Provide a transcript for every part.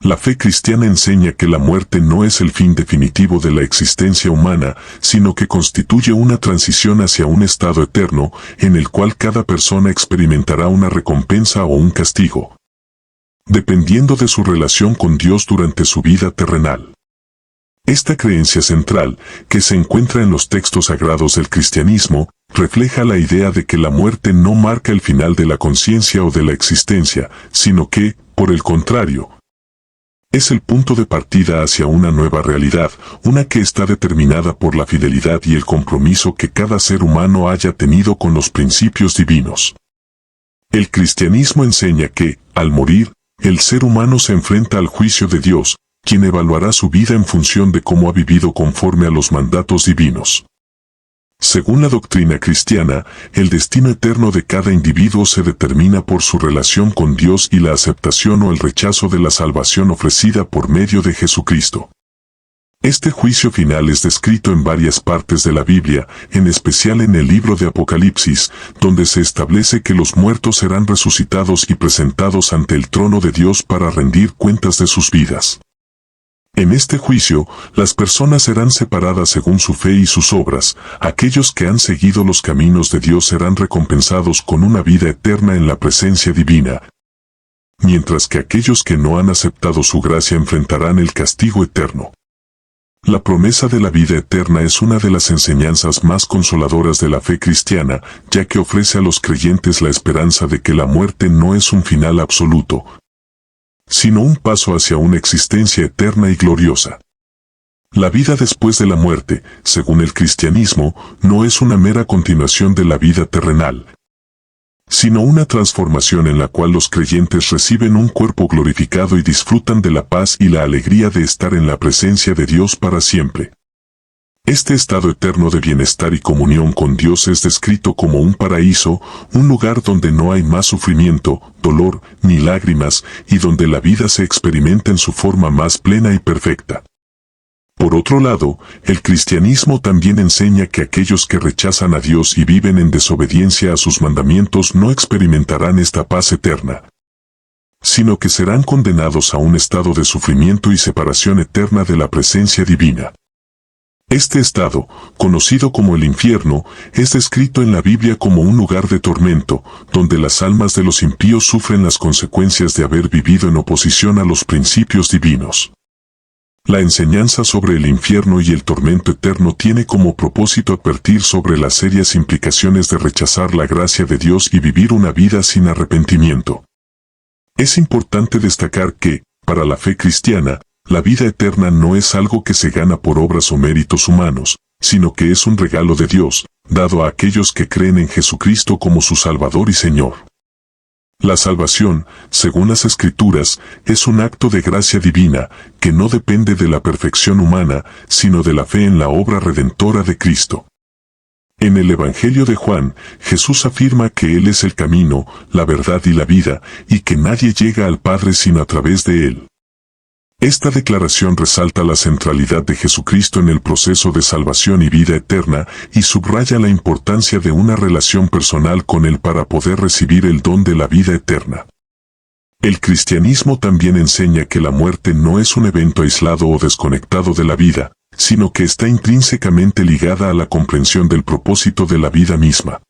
La fe cristiana enseña que la muerte no es el fin definitivo de la existencia humana, sino que constituye una transición hacia un estado eterno, en el cual cada persona experimentará una recompensa o un castigo, dependiendo de su relación con Dios durante su vida terrenal. Esta creencia central, que se encuentra en los textos sagrados del cristianismo, refleja la idea de que la muerte no marca el final de la conciencia o de la existencia, sino que, por el contrario, es el punto de partida hacia una nueva realidad, una que está determinada por la fidelidad y el compromiso que cada ser humano haya tenido con los principios divinos. El cristianismo enseña que, al morir, el ser humano se enfrenta al juicio de Dios, quien evaluará su vida en función de cómo ha vivido conforme a los mandatos divinos. Según la doctrina cristiana, el destino eterno de cada individuo se determina por su relación con Dios y la aceptación o el rechazo de la salvación ofrecida por medio de Jesucristo. Este juicio final es descrito en varias partes de la Biblia, en especial en el libro de Apocalipsis, donde se establece que los muertos serán resucitados y presentados ante el trono de Dios para rendir cuentas de sus vidas. En este juicio, las personas serán separadas según su fe y sus obras. Aquellos que han seguido los caminos de Dios serán recompensados con una vida eterna en la presencia divina, mientras que aquellos que no han aceptado su gracia enfrentarán el castigo eterno. La promesa de la vida eterna es una de las enseñanzas más consoladoras de la fe cristiana, ya que ofrece a los creyentes la esperanza de que la muerte no es un final absoluto, sino un paso hacia una existencia eterna y gloriosa. La vida después de la muerte, según el cristianismo, no es una mera continuación de la vida terrenal, sino una transformación en la cual los creyentes reciben un cuerpo glorificado y disfrutan de la paz y la alegría de estar en la presencia de Dios para siempre. Este estado eterno de bienestar y comunión con Dios es descrito como un paraíso, un lugar donde no hay más sufrimiento, dolor, ni lágrimas, y donde la vida se experimenta en su forma más plena y perfecta. Por otro lado, el cristianismo también enseña que aquellos que rechazan a Dios y viven en desobediencia a sus mandamientos no experimentarán esta paz eterna, sino que serán condenados a un estado de sufrimiento y separación eterna de la presencia divina. Este estado, conocido como el infierno, es descrito en la Biblia como un lugar de tormento, donde las almas de los impíos sufren las consecuencias de haber vivido en oposición a los principios divinos. La enseñanza sobre el infierno y el tormento eterno tiene como propósito advertir sobre las serias implicaciones de rechazar la gracia de Dios y vivir una vida sin arrepentimiento. Es importante destacar que, para la fe cristiana, la vida eterna no es algo que se gana por obras o méritos humanos, sino que es un regalo de Dios, dado a aquellos que creen en Jesucristo como su Salvador y Señor. La salvación, según las Escrituras, es un acto de gracia divina, que no depende de la perfección humana, sino de la fe en la obra redentora de Cristo. En el Evangelio de Juan, Jesús afirma que Él es el camino, la verdad y la vida, y que nadie llega al Padre sino a través de Él. Esta declaración resalta la centralidad de Jesucristo en el proceso de salvación y vida eterna, y subraya la importancia de una relación personal con Él para poder recibir el don de la vida eterna. El cristianismo también enseña que la muerte no es un evento aislado o desconectado de la vida, sino que está intrínsecamente ligada a la comprensión del propósito de la vida misma.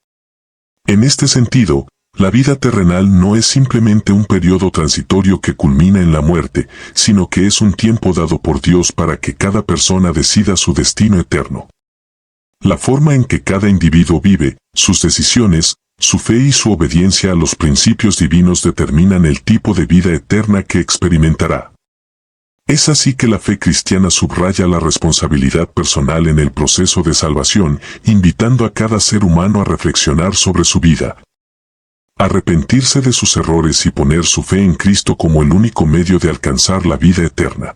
En este sentido, la vida terrenal no es simplemente un periodo transitorio que culmina en la muerte, sino que es un tiempo dado por Dios para que cada persona decida su destino eterno. La forma en que cada individuo vive, sus decisiones, su fe y su obediencia a los principios divinos determinan el tipo de vida eterna que experimentará. Es así que la fe cristiana subraya la responsabilidad personal en el proceso de salvación, invitando a cada ser humano a reflexionar sobre su vida, arrepentirse de sus errores y poner su fe en Cristo como el único medio de alcanzar la vida eterna.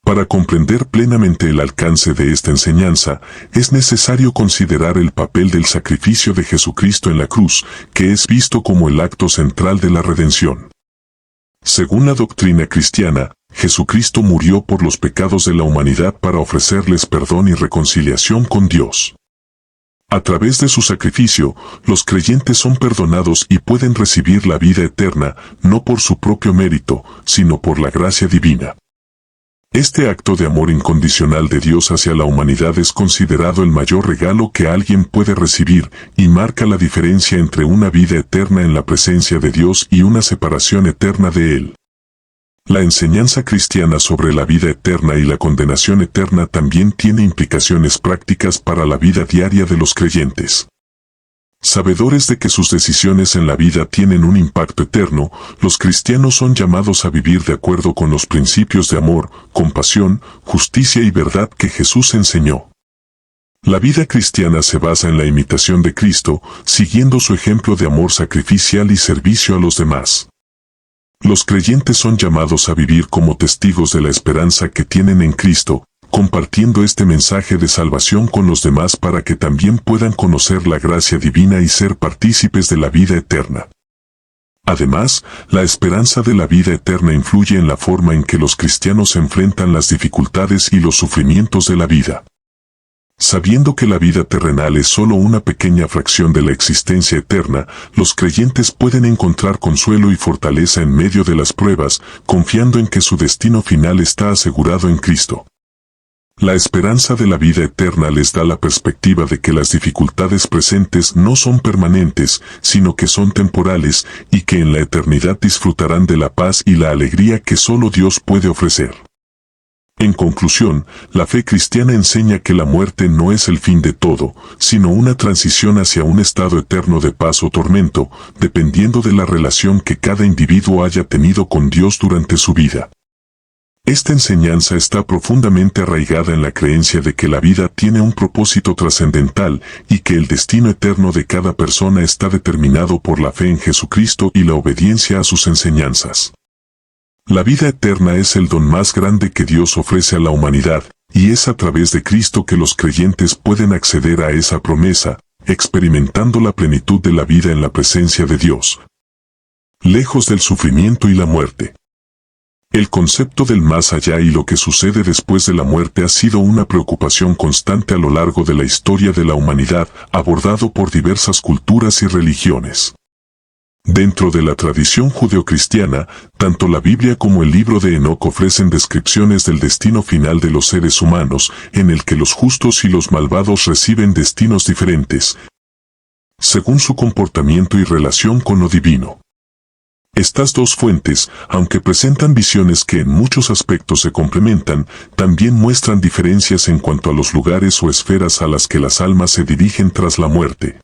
Para comprender plenamente el alcance de esta enseñanza, es necesario considerar el papel del sacrificio de Jesucristo en la cruz, que es visto como el acto central de la redención. Según la doctrina cristiana, Jesucristo murió por los pecados de la humanidad para ofrecerles perdón y reconciliación con Dios. A través de su sacrificio, los creyentes son perdonados y pueden recibir la vida eterna, no por su propio mérito, sino por la gracia divina. Este acto de amor incondicional de Dios hacia la humanidad es considerado el mayor regalo que alguien puede recibir y marca la diferencia entre una vida eterna en la presencia de Dios y una separación eterna de Él. La enseñanza cristiana sobre la vida eterna y la condenación eterna también tiene implicaciones prácticas para la vida diaria de los creyentes. Sabedores de que sus decisiones en la vida tienen un impacto eterno, los cristianos son llamados a vivir de acuerdo con los principios de amor, compasión, justicia y verdad que Jesús enseñó. La vida cristiana se basa en la imitación de Cristo, siguiendo su ejemplo de amor sacrificial y servicio a los demás. Los creyentes son llamados a vivir como testigos de la esperanza que tienen en Cristo, compartiendo este mensaje de salvación con los demás para que también puedan conocer la gracia divina y ser partícipes de la vida eterna. Además, la esperanza de la vida eterna influye en la forma en que los cristianos enfrentan las dificultades y los sufrimientos de la vida. Sabiendo que la vida terrenal es solo una pequeña fracción de la existencia eterna, los creyentes pueden encontrar consuelo y fortaleza en medio de las pruebas, confiando en que su destino final está asegurado en Cristo. La esperanza de la vida eterna les da la perspectiva de que las dificultades presentes no son permanentes, sino que son temporales, y que en la eternidad disfrutarán de la paz y la alegría que solo Dios puede ofrecer. En conclusión, la fe cristiana enseña que la muerte no es el fin de todo, sino una transición hacia un estado eterno de paz o tormento, dependiendo de la relación que cada individuo haya tenido con Dios durante su vida. Esta enseñanza está profundamente arraigada en la creencia de que la vida tiene un propósito trascendental y que el destino eterno de cada persona está determinado por la fe en Jesucristo y la obediencia a sus enseñanzas. La vida eterna es el don más grande que Dios ofrece a la humanidad, y es a través de Cristo que los creyentes pueden acceder a esa promesa, experimentando la plenitud de la vida en la presencia de Dios, lejos del sufrimiento y la muerte. El concepto del más allá y lo que sucede después de la muerte ha sido una preocupación constante a lo largo de la historia de la humanidad, abordado por diversas culturas y religiones. Dentro de la tradición judeocristiana, tanto la Biblia como el libro de Enoc ofrecen descripciones del destino final de los seres humanos, en el que los justos y los malvados reciben destinos diferentes, según su comportamiento y relación con lo divino. Estas dos fuentes, aunque presentan visiones que en muchos aspectos se complementan, también muestran diferencias en cuanto a los lugares o esferas a las que las almas se dirigen tras la muerte,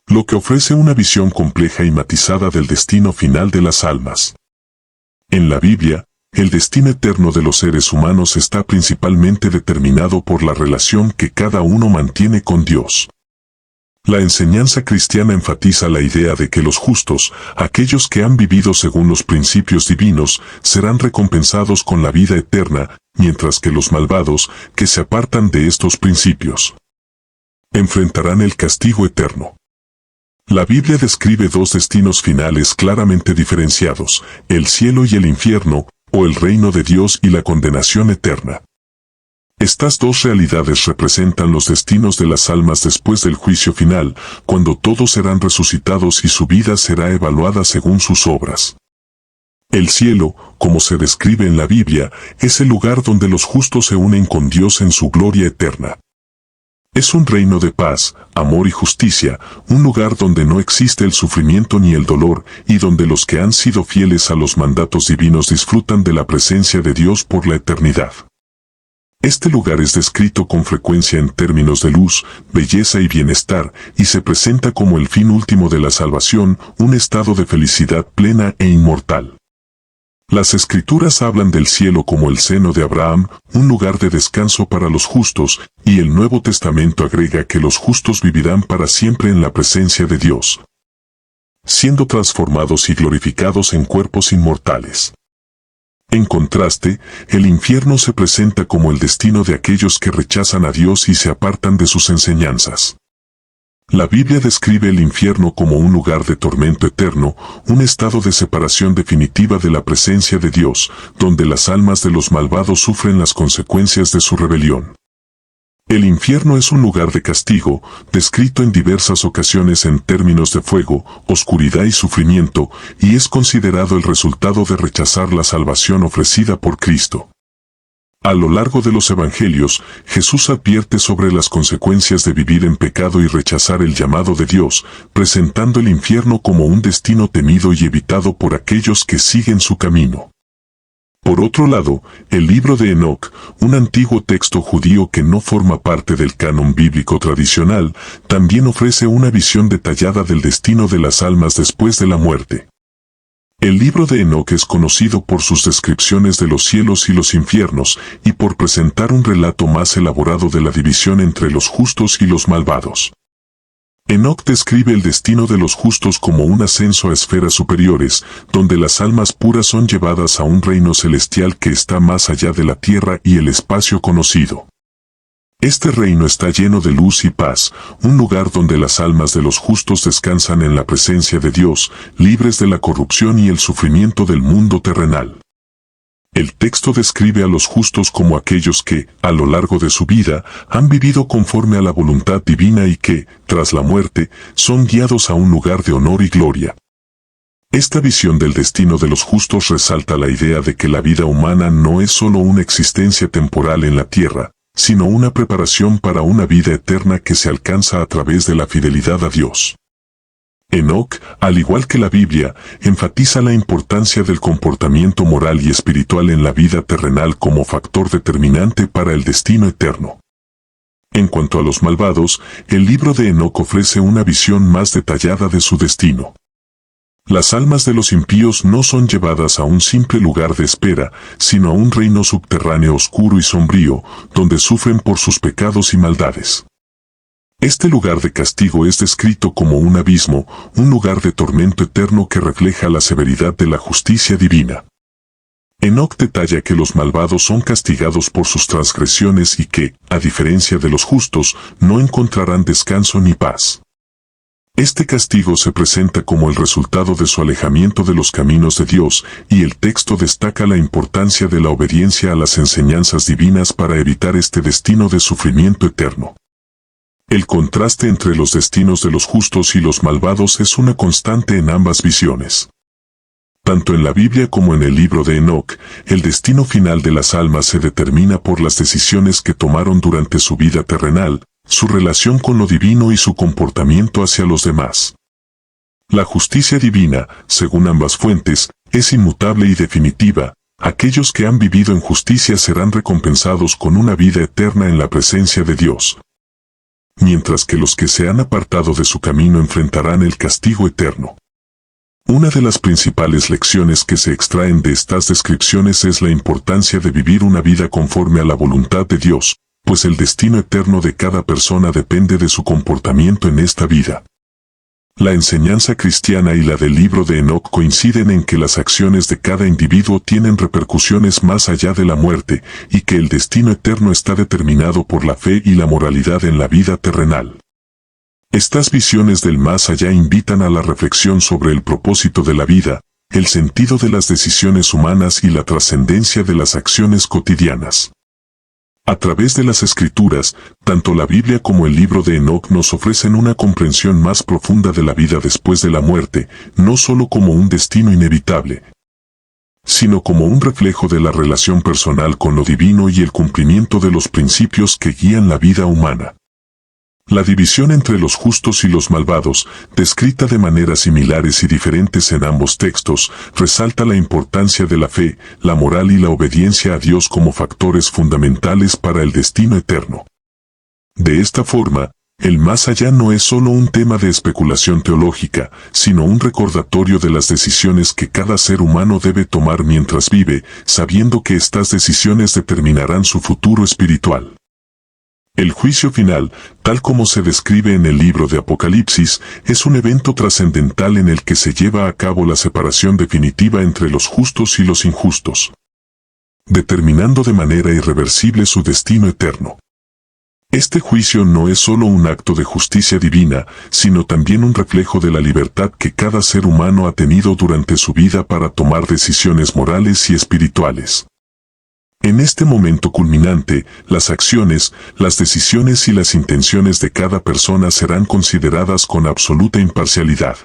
lo que ofrece una visión compleja y matizada del destino final de las almas. En la Biblia, el destino eterno de los seres humanos está principalmente determinado por la relación que cada uno mantiene con Dios. La enseñanza cristiana enfatiza la idea de que los justos, aquellos que han vivido según los principios divinos, serán recompensados con la vida eterna, mientras que los malvados, que se apartan de estos principios, enfrentarán el castigo eterno. La Biblia describe dos destinos finales claramente diferenciados, el cielo y el infierno, o el reino de Dios y la condenación eterna. Estas dos realidades representan los destinos de las almas después del juicio final, cuando todos serán resucitados y su vida será evaluada según sus obras. El cielo, como se describe en la Biblia, es el lugar donde los justos se unen con Dios en su gloria eterna. Es un reino de paz, amor y justicia, un lugar donde no existe el sufrimiento ni el dolor, y donde los que han sido fieles a los mandatos divinos disfrutan de la presencia de Dios por la eternidad. Este lugar es descrito con frecuencia en términos de luz, belleza y bienestar, y se presenta como el fin último de la salvación, un estado de felicidad plena e inmortal. Las Escrituras hablan del cielo como el seno de Abraham, un lugar de descanso para los justos, y el Nuevo Testamento agrega que los justos vivirán para siempre en la presencia de Dios, siendo transformados y glorificados en cuerpos inmortales. En contraste, el infierno se presenta como el destino de aquellos que rechazan a Dios y se apartan de sus enseñanzas. La Biblia describe el infierno como un lugar de tormento eterno, un estado de separación definitiva de la presencia de Dios, donde las almas de los malvados sufren las consecuencias de su rebelión. El infierno es un lugar de castigo, descrito en diversas ocasiones en términos de fuego, oscuridad y sufrimiento, y es considerado el resultado de rechazar la salvación ofrecida por Cristo. A lo largo de los evangelios, Jesús advierte sobre las consecuencias de vivir en pecado y rechazar el llamado de Dios, presentando el infierno como un destino temido y evitado por aquellos que siguen su camino. Por otro lado, el libro de Enoc, un antiguo texto judío que no forma parte del canon bíblico tradicional, también ofrece una visión detallada del destino de las almas después de la muerte. El libro de Enoc es conocido por sus descripciones de los cielos y los infiernos, y por presentar un relato más elaborado de la división entre los justos y los malvados. Enoc describe el destino de los justos como un ascenso a esferas superiores, donde las almas puras son llevadas a un reino celestial que está más allá de la tierra y el espacio conocido. Este reino está lleno de luz y paz, un lugar donde las almas de los justos descansan en la presencia de Dios, libres de la corrupción y el sufrimiento del mundo terrenal. El texto describe a los justos como aquellos que, a lo largo de su vida, han vivido conforme a la voluntad divina y que, tras la muerte, son guiados a un lugar de honor y gloria. Esta visión del destino de los justos resalta la idea de que la vida humana no es solo una existencia temporal en la tierra, sino una preparación para una vida eterna que se alcanza a través de la fidelidad a Dios. Enoc, al igual que la Biblia, enfatiza la importancia del comportamiento moral y espiritual en la vida terrenal como factor determinante para el destino eterno. En cuanto a los malvados, el libro de Enoc ofrece una visión más detallada de su destino. Las almas de los impíos no son llevadas a un simple lugar de espera, sino a un reino subterráneo oscuro y sombrío, donde sufren por sus pecados y maldades. Este lugar de castigo es descrito como un abismo, un lugar de tormento eterno que refleja la severidad de la justicia divina. Enoc detalla que los malvados son castigados por sus transgresiones y que, a diferencia de los justos, no encontrarán descanso ni paz. Este castigo se presenta como el resultado de su alejamiento de los caminos de Dios, y el texto destaca la importancia de la obediencia a las enseñanzas divinas para evitar este destino de sufrimiento eterno. El contraste entre los destinos de los justos y los malvados es una constante en ambas visiones. Tanto en la Biblia como en el libro de Enoc, el destino final de las almas se determina por las decisiones que tomaron durante su vida terrenal, su relación con lo divino y su comportamiento hacia los demás. La justicia divina, según ambas fuentes, es inmutable y definitiva. Aquellos que han vivido en justicia serán recompensados con una vida eterna en la presencia de Dios, mientras que los que se han apartado de su camino enfrentarán el castigo eterno. Una de las principales lecciones que se extraen de estas descripciones es la importancia de vivir una vida conforme a la voluntad de Dios, pues el destino eterno de cada persona depende de su comportamiento en esta vida. La enseñanza cristiana y la del libro de Enoc coinciden en que las acciones de cada individuo tienen repercusiones más allá de la muerte, y que el destino eterno está determinado por la fe y la moralidad en la vida terrenal. Estas visiones del más allá invitan a la reflexión sobre el propósito de la vida, el sentido de las decisiones humanas y la trascendencia de las acciones cotidianas. A través de las Escrituras, tanto la Biblia como el libro de Enoc nos ofrecen una comprensión más profunda de la vida después de la muerte, no solo como un destino inevitable, sino como un reflejo de la relación personal con lo divino y el cumplimiento de los principios que guían la vida humana. La división entre los justos y los malvados, descrita de maneras similares y diferentes en ambos textos, resalta la importancia de la fe, la moral y la obediencia a Dios como factores fundamentales para el destino eterno. De esta forma, el más allá no es solo un tema de especulación teológica, sino un recordatorio de las decisiones que cada ser humano debe tomar mientras vive, sabiendo que estas decisiones determinarán su futuro espiritual. El juicio final, tal como se describe en el libro de Apocalipsis, es un evento trascendental en el que se lleva a cabo la separación definitiva entre los justos y los injustos, determinando de manera irreversible su destino eterno. Este juicio no es solo un acto de justicia divina, sino también un reflejo de la libertad que cada ser humano ha tenido durante su vida para tomar decisiones morales y espirituales. En este momento culminante, las acciones, las decisiones y las intenciones de cada persona serán consideradas con absoluta imparcialidad,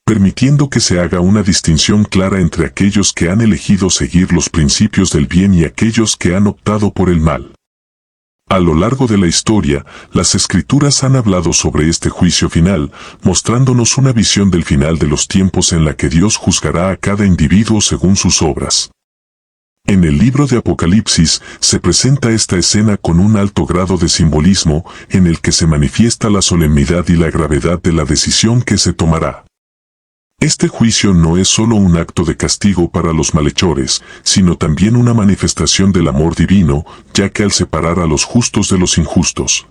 permitiendo que se haga una distinción clara entre aquellos que han elegido seguir los principios del bien y aquellos que han optado por el mal. A lo largo de la historia, las Escrituras han hablado sobre este juicio final, mostrándonos una visión del final de los tiempos en la que Dios juzgará a cada individuo según sus obras. En el libro de Apocalipsis se presenta esta escena con un alto grado de simbolismo, en el que se manifiesta la solemnidad y la gravedad de la decisión que se tomará. Este juicio no es solo un acto de castigo para los malhechores, sino también una manifestación del amor divino, ya que al separar a los justos de los injustos,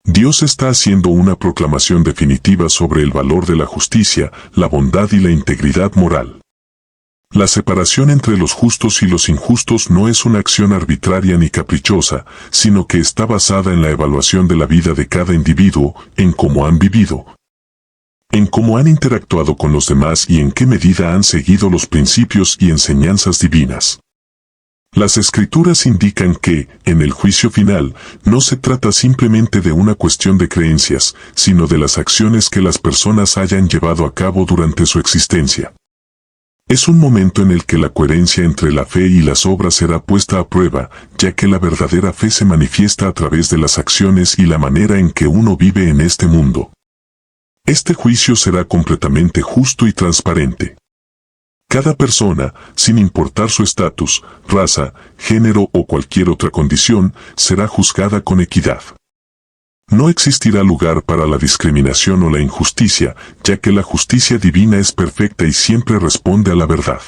Dios está haciendo una proclamación definitiva sobre el valor de la justicia, la bondad y la integridad moral. La separación entre los justos y los injustos no es una acción arbitraria ni caprichosa, sino que está basada en la evaluación de la vida de cada individuo, en cómo han vivido, en cómo han interactuado con los demás y en qué medida han seguido los principios y enseñanzas divinas. Las Escrituras indican que, en el juicio final, no se trata simplemente de una cuestión de creencias, sino de las acciones que las personas hayan llevado a cabo durante su existencia. Es un momento en el que la coherencia entre la fe y las obras será puesta a prueba, ya que la verdadera fe se manifiesta a través de las acciones y la manera en que uno vive en este mundo. Este juicio será completamente justo y transparente. Cada persona, sin importar su estatus, raza, género o cualquier otra condición, será juzgada con equidad. No existirá lugar para la discriminación o la injusticia, ya que la justicia divina es perfecta y siempre responde a la verdad.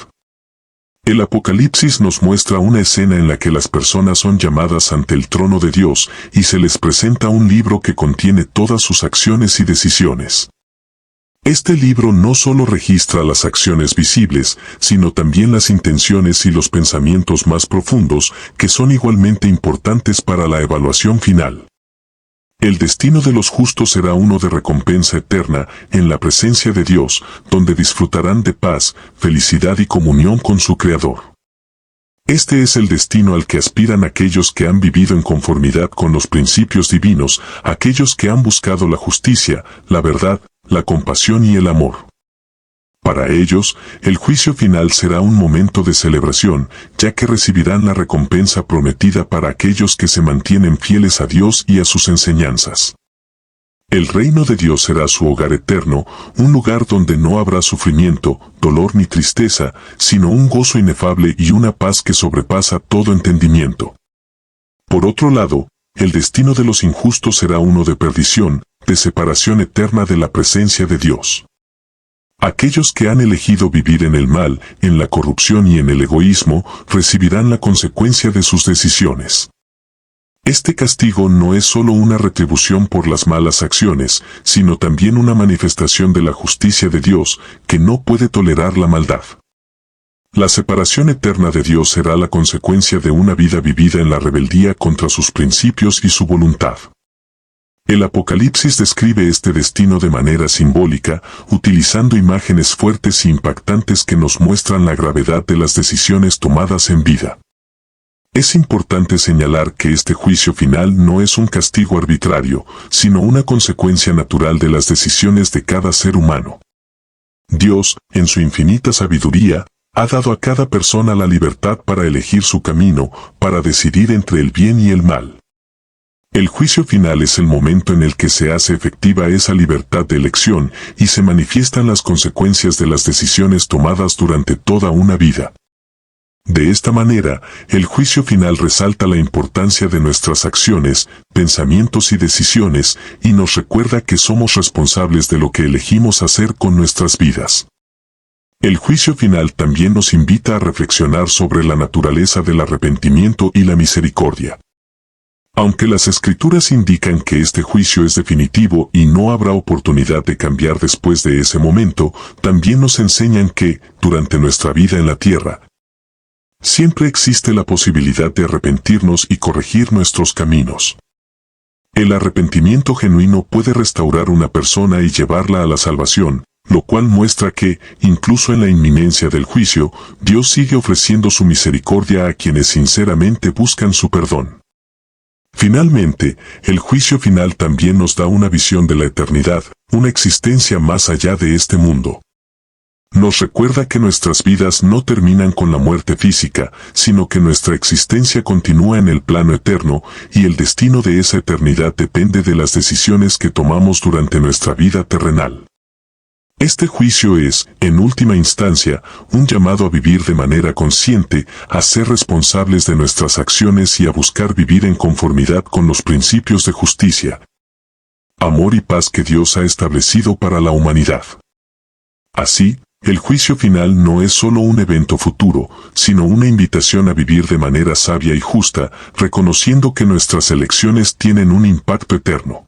El Apocalipsis nos muestra una escena en la que las personas son llamadas ante el trono de Dios y se les presenta un libro que contiene todas sus acciones y decisiones. Este libro no solo registra las acciones visibles, sino también las intenciones y los pensamientos más profundos, que son igualmente importantes para la evaluación final. El destino de los justos será uno de recompensa eterna en la presencia de Dios, donde disfrutarán de paz, felicidad y comunión con su Creador. Este es el destino al que aspiran aquellos que han vivido en conformidad con los principios divinos, aquellos que han buscado la justicia, la verdad, la compasión y el amor. Para ellos, el juicio final será un momento de celebración, ya que recibirán la recompensa prometida para aquellos que se mantienen fieles a Dios y a sus enseñanzas. El reino de Dios será su hogar eterno, un lugar donde no habrá sufrimiento, dolor ni tristeza, sino un gozo inefable y una paz que sobrepasa todo entendimiento. Por otro lado, el destino de los injustos será uno de perdición, de separación eterna de la presencia de Dios. Aquellos que han elegido vivir en el mal, en la corrupción y en el egoísmo, recibirán la consecuencia de sus decisiones. Este castigo no es solo una retribución por las malas acciones, sino también una manifestación de la justicia de Dios, que no puede tolerar la maldad. La separación eterna de Dios será la consecuencia de una vida vivida en la rebeldía contra sus principios y su voluntad. El Apocalipsis describe este destino de manera simbólica, utilizando imágenes fuertes e impactantes que nos muestran la gravedad de las decisiones tomadas en vida. Es importante señalar que este juicio final no es un castigo arbitrario, sino una consecuencia natural de las decisiones de cada ser humano. Dios, en su infinita sabiduría, ha dado a cada persona la libertad para elegir su camino, para decidir entre el bien y el mal. El juicio final es el momento en el que se hace efectiva esa libertad de elección y se manifiestan las consecuencias de las decisiones tomadas durante toda una vida. De esta manera, el juicio final resalta la importancia de nuestras acciones, pensamientos y decisiones, y nos recuerda que somos responsables de lo que elegimos hacer con nuestras vidas. El juicio final también nos invita a reflexionar sobre la naturaleza del arrepentimiento y la misericordia. Aunque las Escrituras indican que este juicio es definitivo y no habrá oportunidad de cambiar después de ese momento, también nos enseñan que, durante nuestra vida en la tierra, siempre existe la posibilidad de arrepentirnos y corregir nuestros caminos. El arrepentimiento genuino puede restaurar una persona y llevarla a la salvación, lo cual muestra que, incluso en la inminencia del juicio, Dios sigue ofreciendo su misericordia a quienes sinceramente buscan su perdón. Finalmente, el juicio final también nos da una visión de la eternidad, una existencia más allá de este mundo. Nos recuerda que nuestras vidas no terminan con la muerte física, sino que nuestra existencia continúa en el plano eterno, y el destino de esa eternidad depende de las decisiones que tomamos durante nuestra vida terrenal. Este juicio es, en última instancia, un llamado a vivir de manera consciente, a ser responsables de nuestras acciones y a buscar vivir en conformidad con los principios de justicia, amor y paz que Dios ha establecido para la humanidad. Así, el juicio final no es solo un evento futuro, sino una invitación a vivir de manera sabia y justa, reconociendo que nuestras elecciones tienen un impacto eterno.